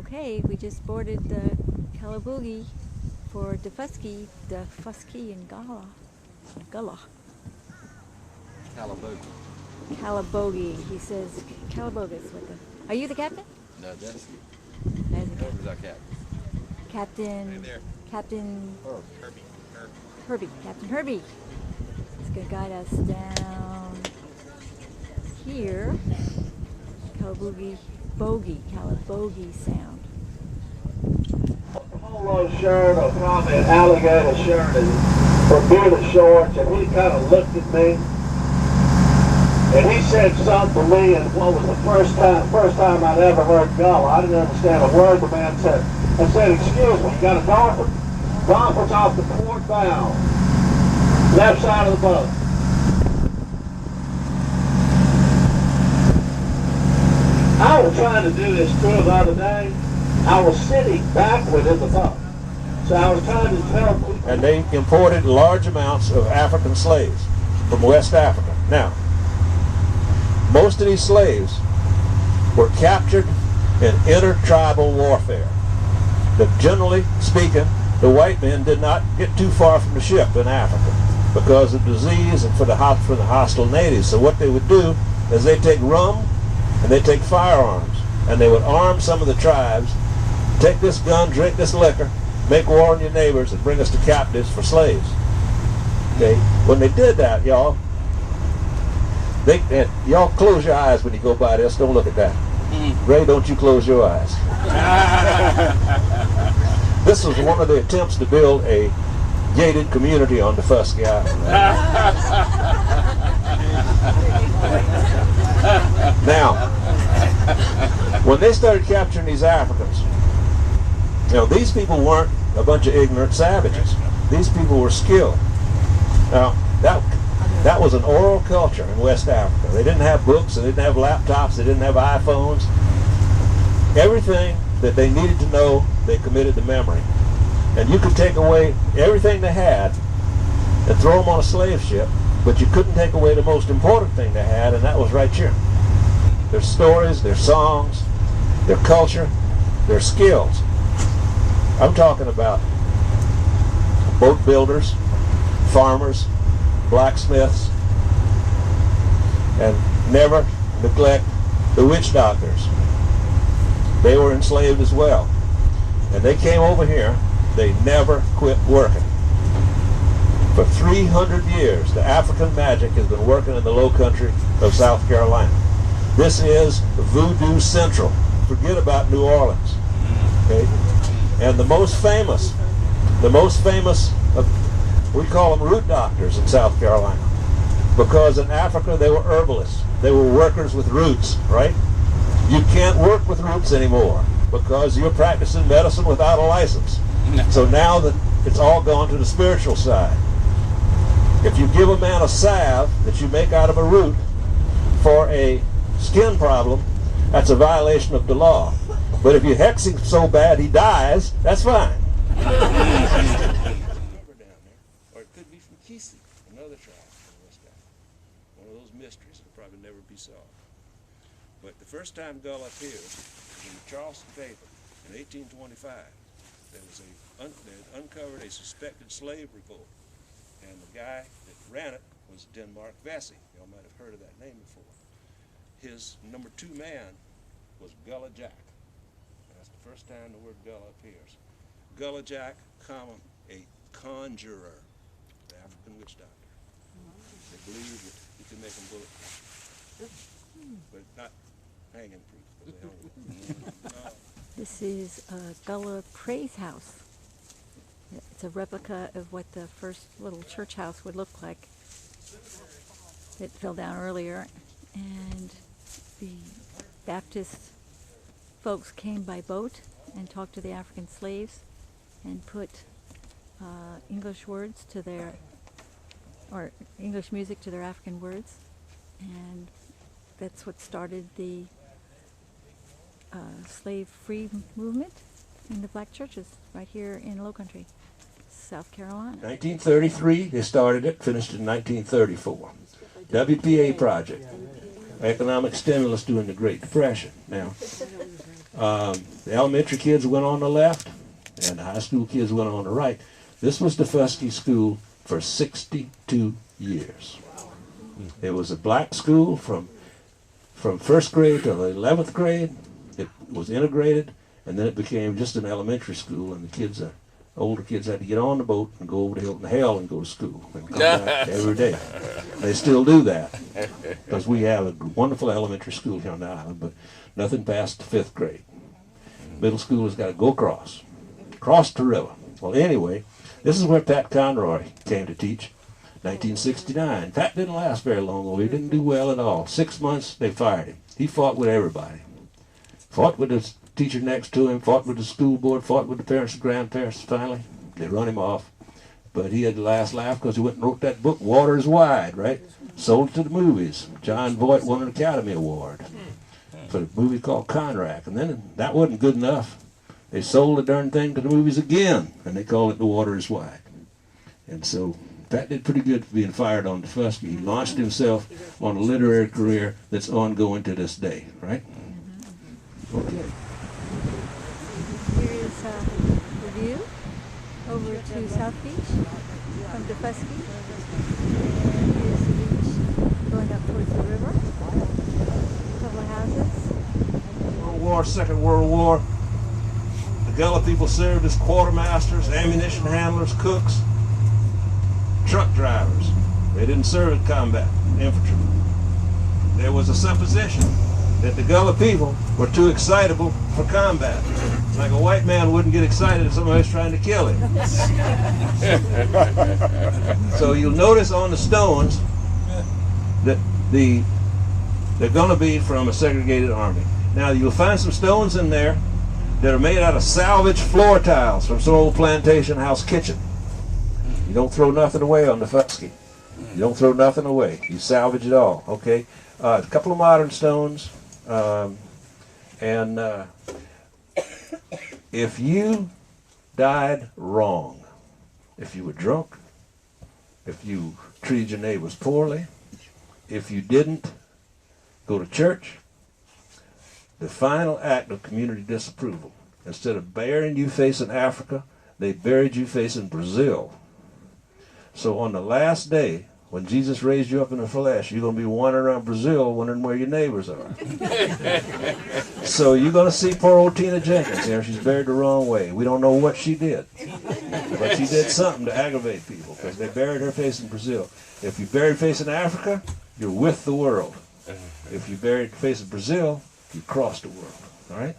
Okay, we just boarded the Calabogie for Daufuskie and Gullah. Calabogie. He says Calabogie is what the... Are you the captain? No, that's There's the Herbie's our captain. Captain... Right there. Captain... Herbie. Captain Herbie. He's going to guide us down here. Calabogie Sound. Polo shirt or probably an alligator shirt and Bermuda shorts, and he kind of looked at me and he said something to me, and what was the first time I'd ever heard Gullah. I didn't understand a word the man said. I said, excuse me, you got a dolphin? Dolphin's off the port bow, left side of the boat. I was trying to do this tour the other day. I was sitting backward in the boat. So I was trying to tell people. And they imported large amounts of African slaves from West Africa. Now, most of these slaves were captured in intertribal warfare. That generally speaking, the white men did not get too far from the ship in Africa because of disease and for the hostile natives. So what they would do is they take rum and they take firearms, and they would arm some of the tribes, take this gun, drink this liquor, make war on your neighbors, and bring us to captives for slaves. Okay? When they did that, y'all, y'all close your eyes when you go by this. Don't look at that. Ray, don't you close your eyes. This was one of the attempts to build a gated community on Daufuskie Island. Now, when they started capturing these Africans, you know, these people weren't a bunch of ignorant savages. These people were skilled. Now, that was an oral culture in West Africa. They didn't have books, they didn't have laptops, they didn't have iPhones. Everything that they needed to know, they committed to memory. And you could take away everything they had and throw them on a slave ship, but you couldn't take away the most important thing they had, and that was right here. Their stories, their songs, their culture, their skills. I'm talking about boat builders, farmers, blacksmiths, and never neglect the witch doctors. They were enslaved as well. And they came over here, they never quit working. For 300 years, the African magic has been working in the low country of South Carolina. This is Voodoo Central. Forget about New Orleans. Okay? And the most famous of, we call them root doctors in South Carolina. Because in Africa they were herbalists. They were workers with roots, right? You can't work with roots anymore because you're practicing medicine without a license. So now that it's all gone to the spiritual side. If you give a man a salve that you make out of a root for a skin problem, that's a violation of the law. But if you hex him so bad he dies, that's fine. Or it could be from Kisi, another tribe in West Africa. One of those mysteries that will probably never be solved. But the first time Gullah appeared was in the Charleston paper in 1825. They uncovered a suspected slave revolt. And the guy that ran it was Denmark Vesey. Y'all might have heard of that name before. His number 2 man was Gullah Jack. And that's the first time the word Gullah appears. Gullah Jack, a conjurer, the African witch doctor. They believed that you could make them bulletproof, but not hanging proof. But they This is Gullah Praise House. It's a replica of what the first little church house would look like. It fell down earlier, and the Baptist folks came by boat and talked to the African slaves and put English words to their, or English music to their African words, and that's what started the slave-free movement in the black churches right here in Low Country, South Carolina. 1933, they started it, finished in 1934. WPA project, economic stimulus during the Great Depression. Now, The elementary kids went on the left, and the high school kids went on the right. This was Daufuskie School for 62 years. It was a black school from first grade to the 11th grade. It was integrated, and then it became just an elementary school, and the kids, older kids, had to get on the boat and go over to Hilton Hell and go to school and come back every day. They still do that because we have a wonderful elementary school here on the island, but nothing past the 5th grade. Middle school has got to go across the river. Well, anyway, this is where Pat Conroy came to teach, 1969. Pat didn't last very long, though. He didn't do well at all. 6 months, they fired him. He fought with everybody. Fought with the teacher next to him, fought with the school board, fought with the parents and grandparents. Finally, they run him off. But he had the last laugh because he went and wrote that book, Water is Wide, right? Sold it to the movies. John Voight won an Academy Award for a movie called Conrack. And then that wasn't good enough. They sold the darn thing to the movies again, and they called it The Water is Wide. And so Pat did pretty good for being fired on Daufuskie. He launched himself on a literary career that's ongoing to this day, right? Okay. Here is the view over to South Beach from Daufuskie. And here's the beach going up towards the river. A couple of houses. World War, Second World War. The Gullah people served as quartermasters, ammunition handlers, cooks, truck drivers. They didn't serve in combat, infantry. There was a supposition that the Gullah people were too excitable for combat. Like a white man wouldn't get excited if somebody was trying to kill him. So you'll notice on the stones that they're going to be from a segregated army. Now you'll find some stones in there that are made out of salvaged floor tiles from some old plantation house kitchen. You don't throw nothing away on Daufuskie. You don't throw nothing away. You salvage it all, okay? A couple of modern stones. If you died wrong, if you were drunk, if you treated your neighbors poorly, if you didn't go to church, the final act of community disapproval, instead of burying you facing Africa, they buried you facing Brazil. So on the last day, when Jesus raised you up in the flesh, you're going to be wandering around Brazil wondering where your neighbors are. So you're going to see poor old Tina Jenkins here. She's buried the wrong way. We don't know what she did. But she did something to aggravate people because they buried her facing Brazil. If you buried facing Africa, you're with the world. If you buried facing Brazil, you crossed the world. All right?